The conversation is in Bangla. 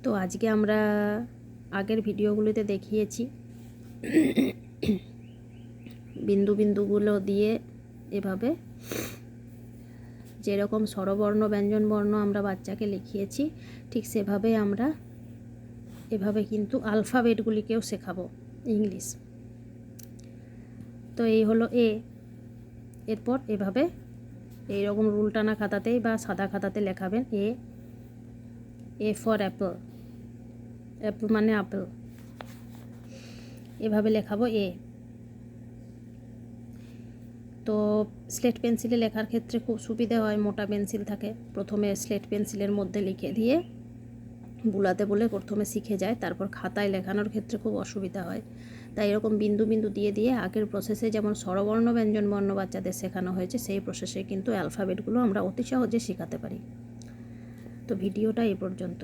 তো আজকে আমরা আগের ভিডিওগুলিতে দেখিয়েছি বিন্দু বিন্দুগুলো দিয়ে এভাবে যেরকম স্বরবর্ণ ব্যঞ্জনবর্ণ আমরা বাচ্চাকে লিখিয়েছি, ঠিক সেভাবে আমরা এভাবে কিন্তু আলফাবেটগুলিকেও শেখাবো ইংলিশ। তো এই হলো এ। এরপর এভাবে এইরকম রুল টানা খাতাতেই বা সাদা খাতাতে লেখাবেন এ ফর অ্যাপল, অ্যাপল মানে আপেল, এভাবে লেখাবো এ। তো স্লেট পেন্সিলে লেখার ক্ষেত্রে খুব সুবিধা হয়, মোটা পেন্সিল থাকে, প্রথমে স্লেট পেন্সিলের মধ্যে লিখে দিয়ে বুলাতে বলে প্রথমে শিখে যায়, তারপর খাতায় লেখানোর ক্ষেত্রে খুব অসুবিধা হয়। তাই এরকম বিন্দু বিন্দু দিয়ে দিয়ে আগের প্রসেসে যেমন স্বরবর্ণ ব্যঞ্জনবর্ণ বাচ্চাদের শেখানো হয়েছে, সেই প্রসেসে কিন্তু অ্যালফাবেটগুলো আমরা অতি সহজে শেখাতে পারি। তো ভিডিওটা এই পর্যন্ত।